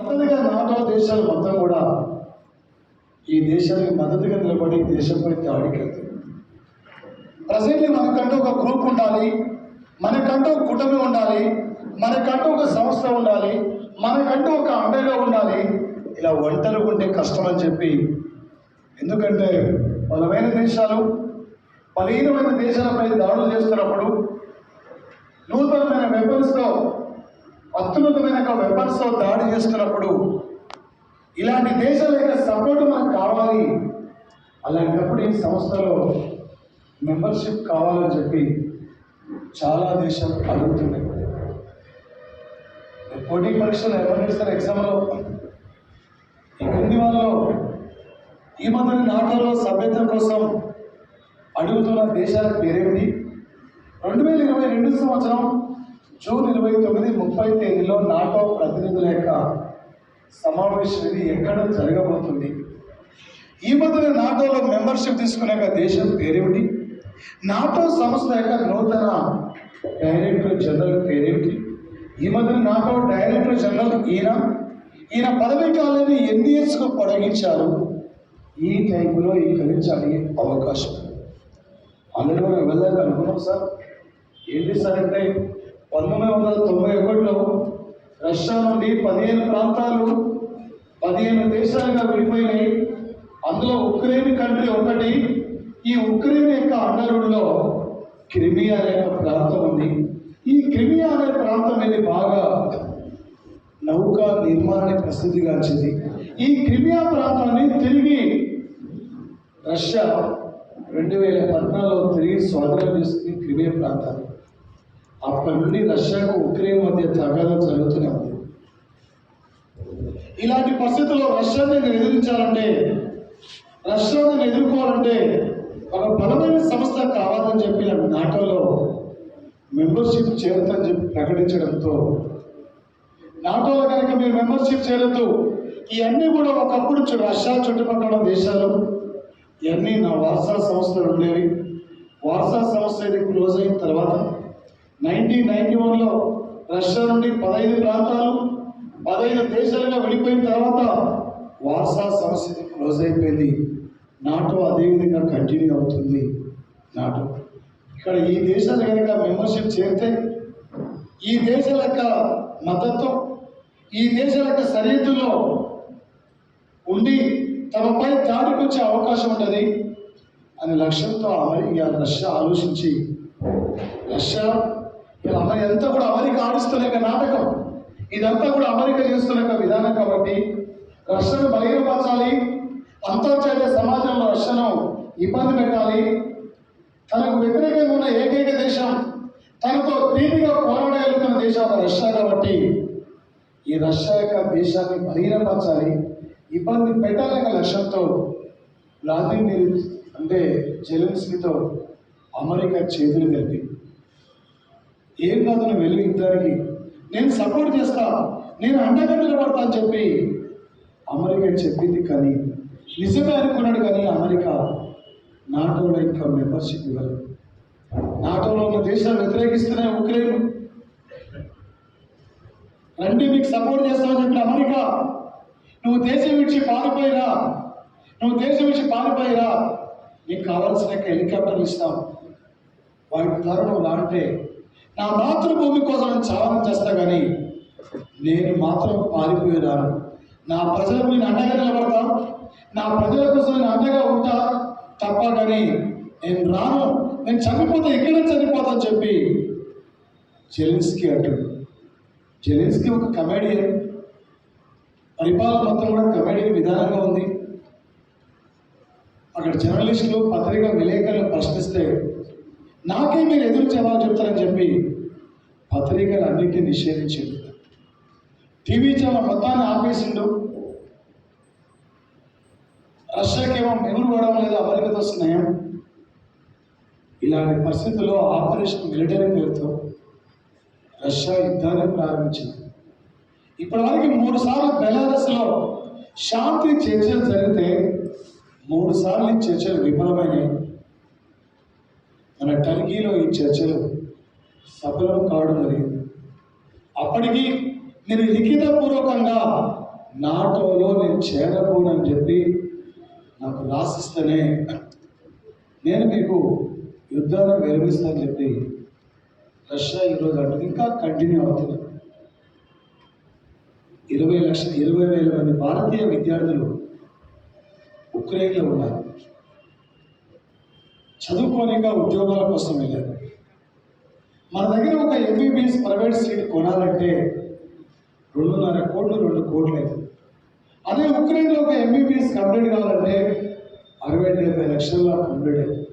మద్దతుగా నాటో దేశాలు మొత్తం కూడా ఈ దేశానికి మద్దతుగా నిలబడి దేశంపై దాడికి వెళ్తుంది. ప్రజెంట్లీ మనకంటూ ఒక గ్రూప్ ఉండాలి, మనకంటూ ఒక కుటుంబం ఉండాలి, మనకంటూ ఒక సంస్థ ఉండాలి, మనకంటూ ఒక అండగా ఉండాలి. ఇలా ఒంటరిగా ఉంటే కష్టం అని చెప్పి, ఎందుకంటే బలమైన దేశాలు బలహీనమైన దేశాలపై దాడులు చేస్తున్నప్పుడు నూతనమైన వెపన్స్తో అత్యున్నతమైన వెపన్స్తో దాడి చేస్తున్నప్పుడు ఇలాంటి దేశాల యొక్క సపోర్ట్ మనకు కావాలి. అలాంటప్పుడు ఈ సంస్థలో మెంబర్షిప్ కావాలని చెప్పి చాలా దేశాలు అడుగుతున్నాయి. పోటీ పరీక్షలు ఎవరు ఎగ్జామ్లో ఈ క్రింది వాళ్ళలో ఈ మధ్య నాటోలో సభ్యత్వం కోసం అడుగుతున్న దేశాల పేరేమిటి? 2022 సంవత్సరం జూన్ 29, 30 తేదీలో నాటో ప్రతినిధుల యొక్క సమావేశం ఇది ఎక్కడ జరగబోతుంది? ఈ మధ్యన నాటోలో మెంబర్షిప్ తీసుకునే దేశం పేరేమిటి? నాటో సంస్థ యొక్క నూతన డైరెక్టర్ జనరల్ పేరేమిటి? ఈ మధ్యన నాటో డైరెక్టర్ జనరల్ ఈయన పదవి కాలాన్ని ఎన్ని ఇయర్స్కు పొడిగించారు? ఈ టైంలో ఇక్కడి నుంచి అడిగే అవకాశం అందులో మనం వెళ్ళాక అనుకున్నాం సార్. ఏంటి సార్ అంటే 1991లో రష్యా నుండి 15 ప్రాంతాలు 15 దేశాలుగా విడిపోయినాయి. అందులో ఉక్రెయిన్ కంట్రీ ఒకటి. ఈ ఉక్రెయిన్ యొక్క అండరులో క్రిమియా అనే ప్రాంతం ఉంది. ఈ క్రిమియా అనే ప్రాంతం అనేది బాగా నౌకా నిర్మాణానికి ప్రసిద్ధిగాంచింది. ఈ క్రిమియా ప్రాంతాన్ని తిరిగి రష్యా 2014లో తిరిగి స్వాధీనం చేసుకుని క్రిమియా ప్రాంతాన్ని. అప్పటి నుండి రష్యాకు ఉక్రెయిన్ మధ్య తగాదా జరుగుతూనే ఉంది. ఇలాంటి పరిస్థితుల్లో రష్యాని ఎదిరించాలంటే, రష్యాని ఎదుర్కోవాలంటే ఒక బలమైన సంస్థ కావాలని చెప్పి నాటోలో మెంబర్షిప్ చేరుతని చెప్పి ప్రకటించడంతో, నాటోలో కనుక మీరు మెంబర్షిప్ చేరద్దు, ఇవన్నీ కూడా ఒకప్పుడు రష్యా చుట్టుపక్కల దేశాలు ఇవన్నీ నా వార్సా సంస్థలు ఉండేవి. వార్సా సంస్థ ఇది క్లోజ్ అయిన తర్వాత 1991లో రష్యా నుండి 15 ప్రాంతాలు 15 దేశాలుగా విడిపోయిన తర్వాత వార్సా సంస్థ క్లోజ్ అయిపోయింది. నాటో అదేవిధంగా కంటిన్యూ అవుతుంది. నాటో ఇక్కడ ఈ దేశాలు కనుక మెంబర్షిప్ చేరితే ఈ దేశాల యొక్క మద్దతు, ఈ దేశాల యొక్క సరిహద్దుల్లో ఉండి తమపై దాడికి వచ్చే అవకాశం ఉంటుంది అనే లక్ష్యంతో రష్యా ఆలోచించి, రష్యా ఇదంతా కూడా అమెరికా ఆడిస్తున్న నాటకం, ఇదంతా కూడా అమెరికా చేస్తున్న విధానం. కాబట్టి రష్యాను బలహీనపరచాలి, అంతర్జాతీయ సమాజంలో రష్యాను ఇబ్బంది పెట్టాలి. తనకు వ్యతిరేకంగా ఉన్న ఏకైక దేశం, తనతో తీపిగా పోరాడగలుగుతున్న దేశం రష్యా. కాబట్టి ఈ రష్యా యొక్క దేశాన్ని బలహీనపరచాలి, ఇబ్బంది పెట్టాలనే లక్ష్యంతో వ్లాదిమిర్ అంటే జెలెన్స్కీతో అమెరికా చేతులు కలిపి, ఏం కాదు నువ్వు వెళ్ళి యుద్ధానికి, నేను సపోర్ట్ చేస్తా, నేను అండగా నిలబడతా అని చెప్పి అమెరికా చెప్పింది. కానీ నిజమే అనుకున్నాడు. కానీ అమెరికా నాటోలో ఇంకా మెంబర్షిప్ ఇవ్వలేదు. నాటోలో ఉన్న దేశాలు వ్యతిరేకిస్తున్నాయి. ఉక్రెయిన్ రండి మీకు సపోర్ట్ చేస్తామని చెప్పిన అమెరికా, నువ్వు దేశం విడిచి పారిపోయిరా, నీకు కావాల్సిన హెలికాప్టర్లు ఇస్తాం, వాటి ద్వారా నువ్వు లాంటే నా మాతృభూమి కోసం నేను చావనం చేస్తా, కానీ నేను మాత్రం పారిపోయేదాను. నా ప్రజలకు నేను అండగా నిలబడతా, నా ప్రజల కోసం నేను అండగా ఉంటా తప్ప, కానీ నేను రాను, నేను చనిపోతే ఇక్కడే చనిపోతా అని చెప్పి జెలెన్స్కీ అంటాడు. జెలెన్స్కీ ఒక కమెడియన్, పరిపాలన మొత్తం కూడా కమెడియన్ విధానంగా ఉంది. అక్కడ జర్నలిస్టులు పత్రికా విలేకరులు ప్రశ్నిస్తే నాకే మీరు ఎదురు జవాబు చెప్తారని చెప్పి పత్రికలు అన్నింటినీ నిషేధించిండు. టీవీ ఛానల్ మొత్తాన్ని ఆపేసిండు. రష్యాకేమో మిగులు పడడం లేదు, అమెరికాతో స్నేహం. ఇలాంటి పరిస్థితుల్లో ఆపరేషన్ మిలిటరీ పేరుతో రష్యా యుద్ధాన్ని ప్రారంభించింది. ఇప్పటి వరకు 3 సార్లు బెలారస్లో శాంతి చర్చలు జరిగితే 3 సార్లు ఈ చర్చలు విఫలమైనవి. మన టర్కీలో ఈ చర్చలు సఫలం కావడం జరిగింది. అప్పటికి నేను లిఖితపూర్వకంగా నాటోలో నేను చేరబోనని చెప్పి నాకు రాసిస్తేనే నేను మీకు యుద్ధాన్ని విరమిస్తానని చెప్పి రష్యా ఈరోజు అంటుంది. ఇంకా కంటిన్యూ అవుతుంది. 20,000 మంది భారతీయ విద్యార్థులు ఉక్రెయిన్లో ఉన్నారు. చదువుకోనిక ఉద్యోగాల కోసం వెళ్ళారు. మన దగ్గర ఒక ఎంబీబీఎస్ ప్రైవేట్ సీట్ కొనాలంటే 2.5 కోట్లు 2 కోట్లు అవుతుంది. అదే ఉక్రెయిన్లో ఒక ఎంబీబీఎస్ కంప్లీట్ కావాలంటే 60-70 లక్షల్లో కంప్లీట్ అవుతుంది.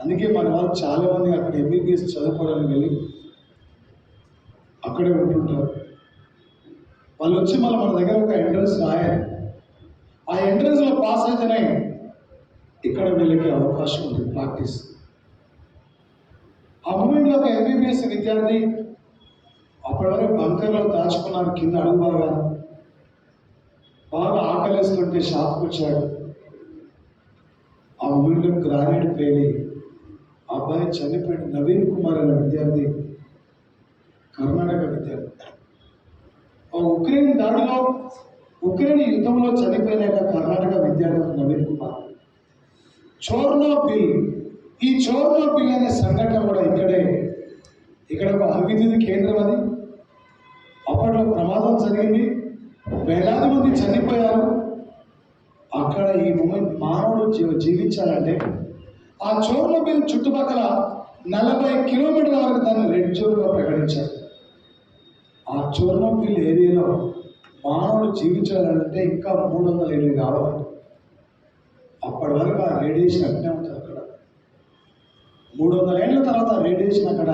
అందుకే మన వాళ్ళు చాలామంది అక్కడ ఎంబీబీఎస్ చదువుకోవడానికి వెళ్ళి అక్కడే ఉంటుంటారు. వాళ్ళు వచ్చి మన దగ్గర ఒక ఎంట్రన్స్ రాయాలి. ఆ ఎంట్రన్స్లో పాస్ అయితేనే ఇక్కడ వీళ్ళకి అవకాశం ఉంటుంది ప్రాక్టీస్. ఆ మూమెంట్లో ఒక ఎంబీబీఎస్ విద్యార్థి అప్పటి వరకు బంకర్లో దాచుకున్నారు, కింద అడుగు బాగా ఆకలిస్తుంటే షాప్కి వచ్చాడు. ఆ మూమెంట్లో గ్రానైట్ పేలి ఆ అబ్బాయి చనిపోయిన నవీన్ కుమార్ అనే విద్యార్థి, కర్ణాటక విద్యార్థి. ఆ ఉక్రెయిన్ యుద్ధంలో చనిపోయినాక కర్ణాటక విద్యార్థి నవీన్ కుమార్. చోర్నోబిల్, ఈ చోర్నోబిల్ అనే సంఘటన కూడా ఇక్కడ ఒక అణువిద్యుత్ కేంద్రం. అది అప్పట్లో ప్రమాదం జరిగింది, వేలాది మంది చనిపోయారు. అక్కడ ఈ మూమెంట్ మానవుడు జీవించాలంటే ఆ చోర్నోబిల్ చుట్టుపక్కల 40 కిలోమీటర్ల వరకు దాన్ని రెడ్ జోన్గా ప్రకటించారు. ఆ చోర్నోబిల్ ఏరియాలో మానవుడు జీవించాలంటే ఇంకా 300 ఏళ్ళు కావాలి. అప్పటి వరకు ఆ రేడియేషన్ అట్నే ఉంటుంది. అక్కడ 300 ఏళ్ళ తర్వాత రేడియేషన్ అక్కడ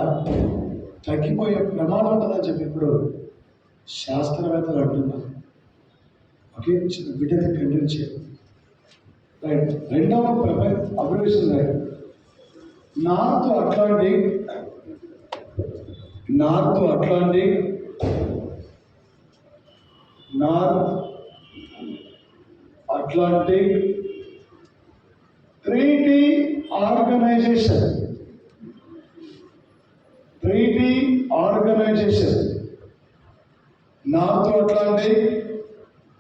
తగ్గిపోయే ప్రమాదం ఉంటుందని చెప్పి ఇప్పుడు శాస్త్రవేత్తలు అంటున్నారు. ఓకే, చిన్న బిడ్డని కంటిన్యూ చేయాలి. రైట్, రెండవ observation right. North Atlantic Treaty Organization North Atlantic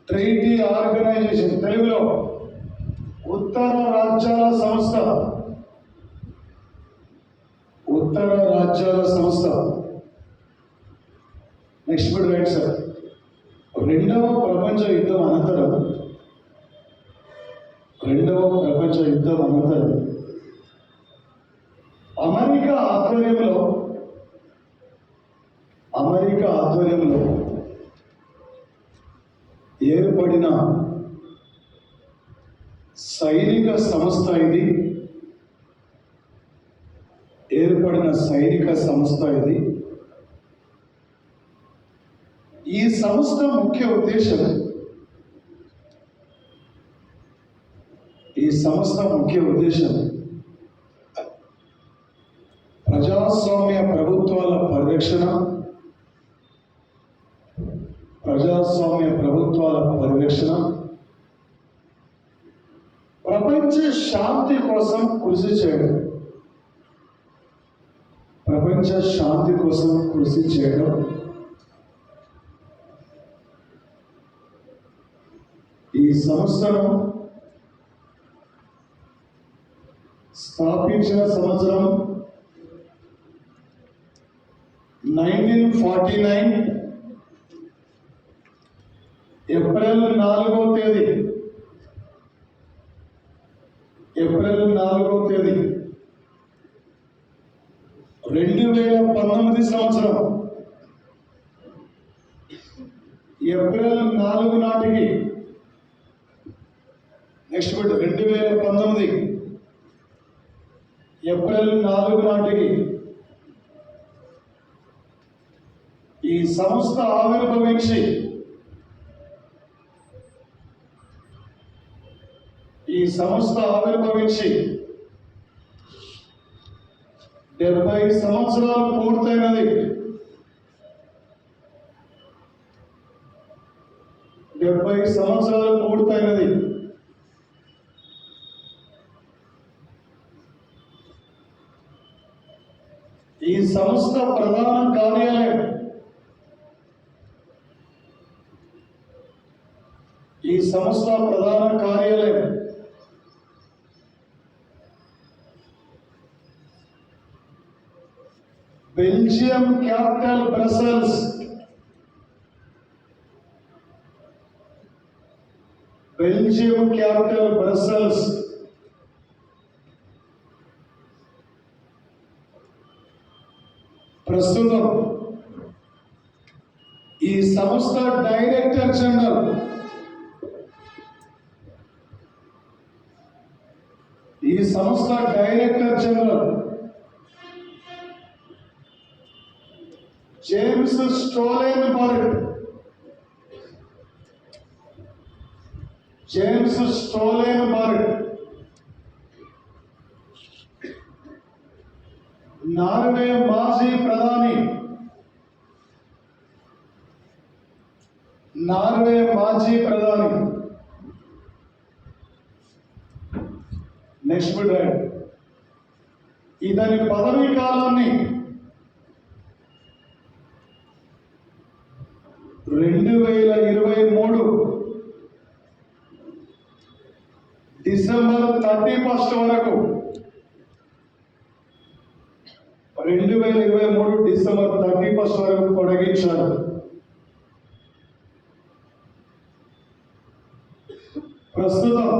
Treaty Organization, తెలుగులో ఉత్తర రాజ్యాల సంస్థ. Next bit right sir. రెండవ ప్రపంచ యుద్ధం అనంతరం అమెరికా ఆధ్వర్యంలో ఏర్పడిన సైనిక సంస్థ ఇది. ఈ సంస్థ ముఖ్య ఉద్దేశం ప్రజాస్వామ్య ప్రభుత్వాల పరిరక్షణ, ప్రపంచ శాంతి కోసం కృషి చేయడం, ఈ సంస్థను స్థాపించిన సంవత్సరం 1949 ఏప్రిల్ 4వ తేదీ. 2019 సంవత్సరం ఏప్రిల్ 4 నాటికి, నెక్స్ట్ బిట్ 2019 ఏప్రిల్ 4 నాటికి ఈ సంస్థ ఆవిర్భవించి 70 సంవత్సరాలు పూర్తయినది. 70 సంవత్సరాలు పూర్తయినది. ఈ సంస్థ ప్రధాన కార్యాలయం ఈ సంస్థ ప్రధాన కార్యాలయం Belgium capital Brussels, Belgium capital Brussels. ప్రస్తుతం ఈ సంస్థ director general James Stoltenberg. Norway మాజీ ప్రధాని, నెక్స్ట్ బిడ్. ఇతని పదవీ కాలాన్ని 2023 డిసెంబర్ 31 వరకు, 2023 డిసెంబర్ 31 వరకు పొడిగించారు. ప్రస్తుతం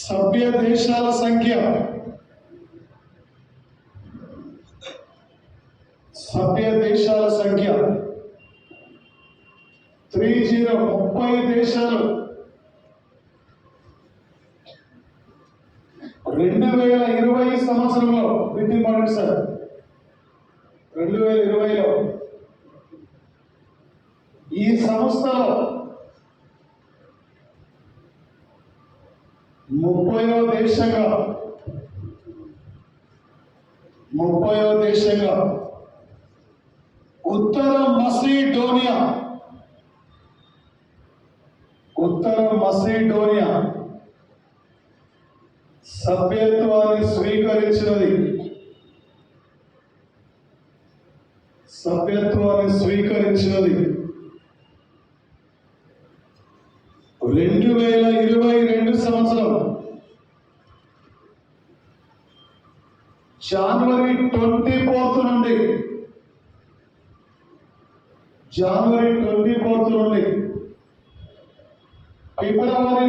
సభ్య దేశాల సంఖ్య 30 దేశాలు. 2020 సంవత్సరంలో సార్ 2020లో ఈ సంస్థలో 30వ దేశంగా ఉత్తర మసిడోనియా సభ్యత్వాన్ని స్వీకరించినది. 2022 సంవత్సరం జనవరి 24 నుండి ఫిబ్రవరి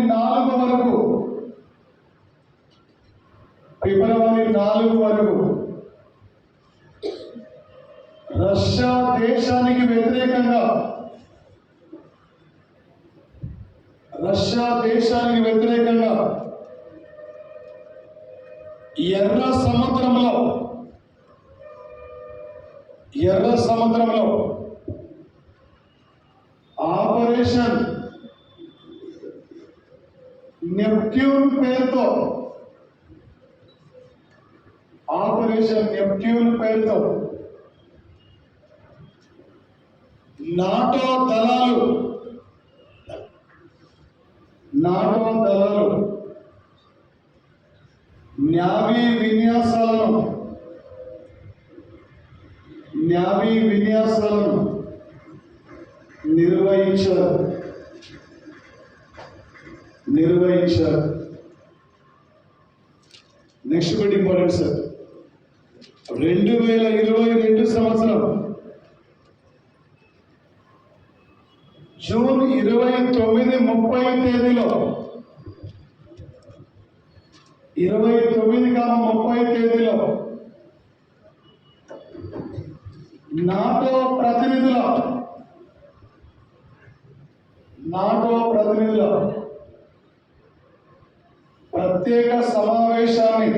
4 వరకు రష్యా దేశానికి వ్యతిరేకంగా ఎర్ర సముద్రంలో ఆపరేషన్ నెప్ట్యూన్ పేరుతో నాటో దళాలు న్యావీ విన్యాసాలను నిర్వహించారు. Next bit important sir. 2022 సంవత్సరం జూన్ 29-30 తేదీలో 29-30 నాటో ప్రతినిధుల ప్రత్యేక సమావేశాన్ని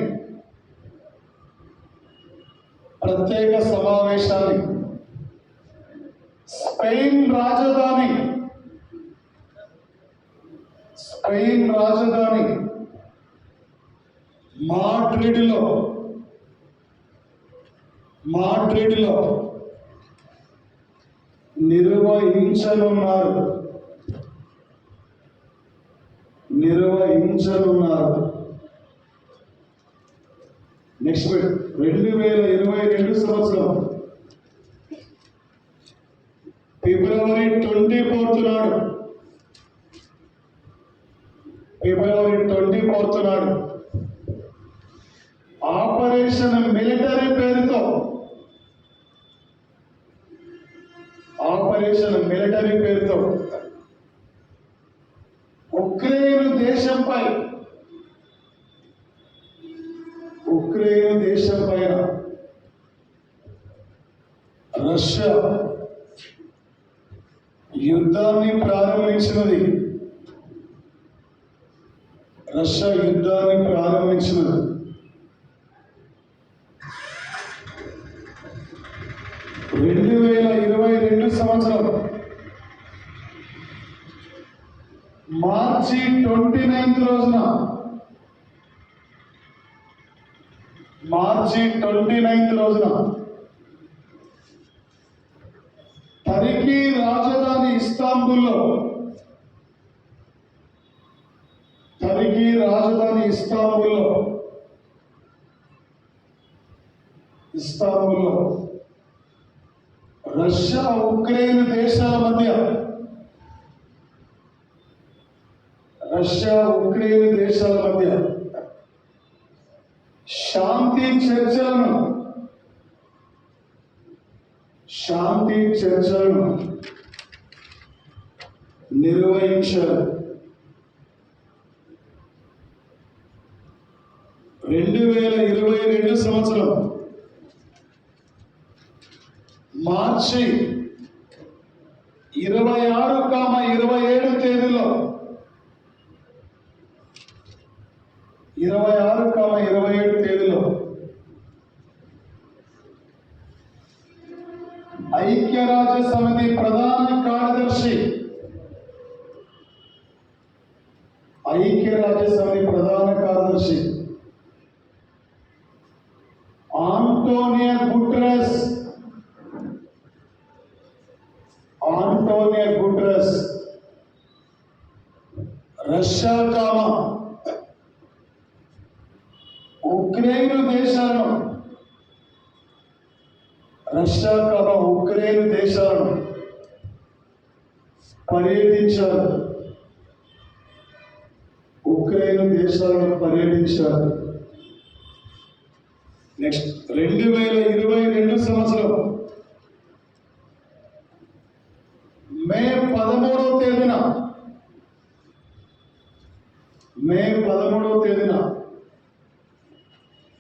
స్పెయిన్ రాజధాని మాడ్రిడ్లో నిర్వహించనున్నారు. నెక్స్ట్ 2022 సంవత్సరం ఫిబ్రవరి 24 నాడు ఆపరేషన్ మిలిటరీ పేరుతో ఉక్రెయిన్ దేశం పైన రష్యా యుద్ధాన్ని ప్రారంభించినది. రష్యా యుద్ధాన్ని ప్రారంభించినది 2022 సంవత్సరం మార్చి 29 రోజున టర్కీ రాజధాని ఇస్తాంబుల్లో రష్యా ఉక్రెయిన్ దేశాల మధ్య శాంతి చర్చలను నిర్వహించారు. 2022 సంవత్సరం మార్చి 26-27 తేదీలో ఐక్యరాజ్య సమితి ప్రధాన కార్యదర్శి ఆంటోనియో గుటెరస్ రష్యా ఉక్రెయిన్ దేశాలను పర్యటించారు. నెక్స్ట్ 2022 సంవత్సరం మే 13వ తేదీన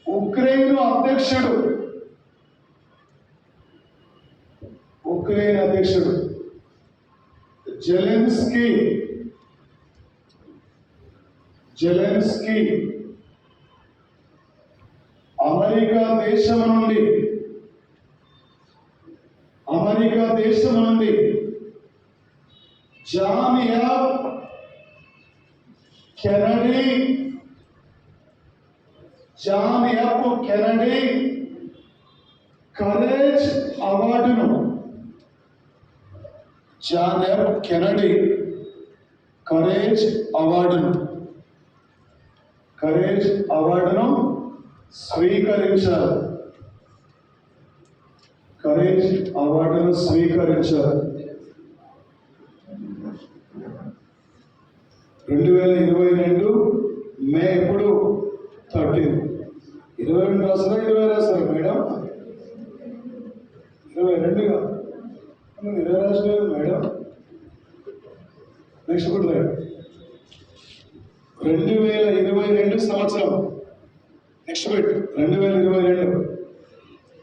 ఉక్రెయిన్ అధ్యక్షుడు జెలెన్స్కీ అమెరికా దేశం నుండి జాన్ ఎఫ్ కెనడీ కరేజ్ అవార్డును స్వీకరించారు. 2022 మే 13. 22 రాస్తారా 20 రాస్తారా మేడం? 22గా 20 రాసలేదు మేడం. నెక్స్ట్ 2022 సంవత్సరం నెక్స్ట్ 2022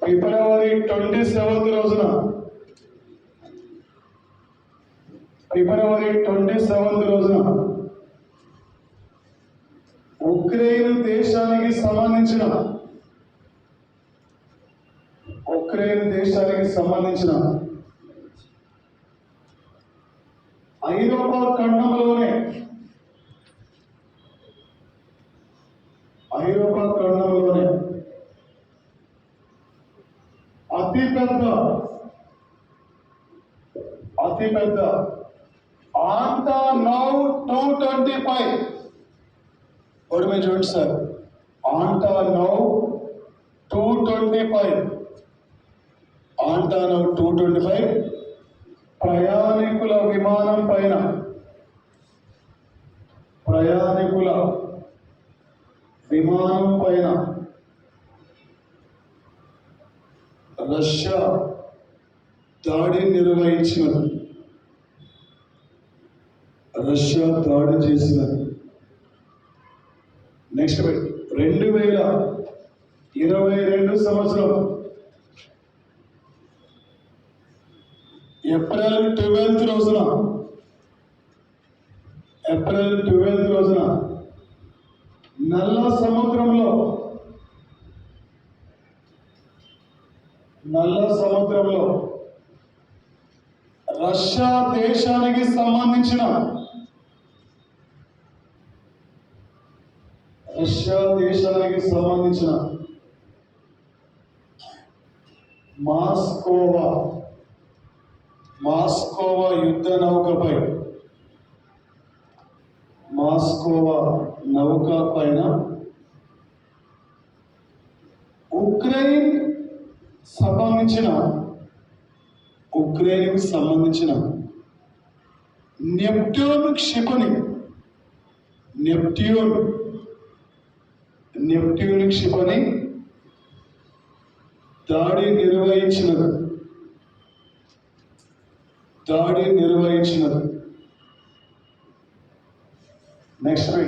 ఫిబ్రవరి 27 రోజున ఉక్రెయిన్ దేశానికి సంబంధించిన ఐరోపా ఖండంలోనే అతిపెద్ద ఆంటానౌ 225 చూడండి సార్, ఆంటానౌ 225 ప్రయాణికుల విమానం పైన రష్యా దాడి నిర్వహించినది, రష్యా దాడి చేసినది. నెక్స్ట్ 2022 సంవత్సరం ఏప్రిల్ 12 రోజున నల్ల సముద్రంలో రష్యా దేశానికి సంబంధించిన మాస్కోవా యుద్ధ నౌకపై పైన ఉక్రెయిన్కు సంబంధించిన నెప్ట్యూన్ క్షిపణి దాడి నిర్వహించినది. నెక్స్ట్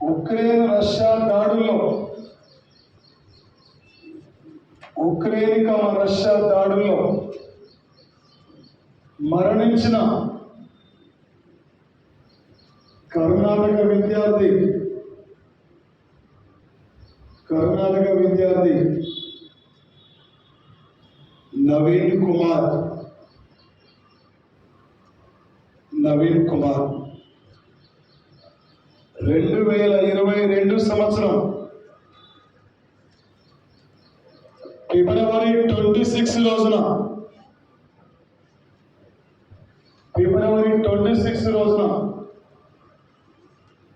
ఉక్రెయిన్ రష్యా దాడుల్లో మరణించిన కర్ణాటక విద్యార్థి నవీన్ కుమార్ 2022 సంవత్సరం ఫిబ్రవరి 26 రోజున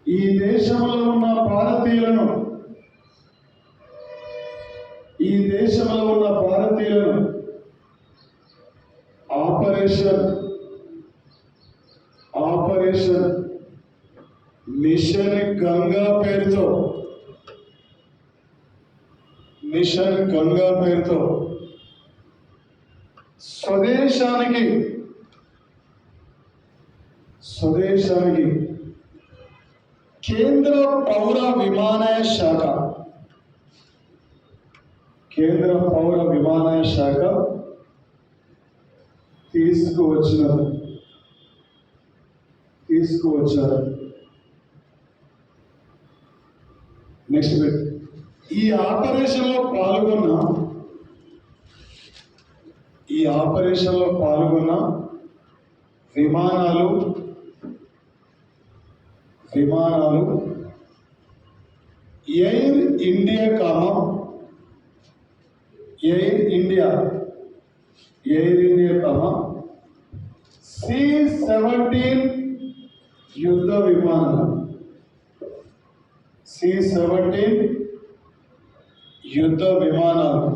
ఈ దేశంలో ఉన్న భారతీయులను ఆపరేషన్ మిషన్ గంగా పేరుతో స్వదేశానికి కేంద్ర పౌర విమానయాన శాఖ తీసుకువచ్చారు. నెక్స్ట్ ఈ ఆపరేషన్లో పాల్గొన్న విమానాలు ఎయిర్ ఇండియా C-17 యుద్ధ విమానాలు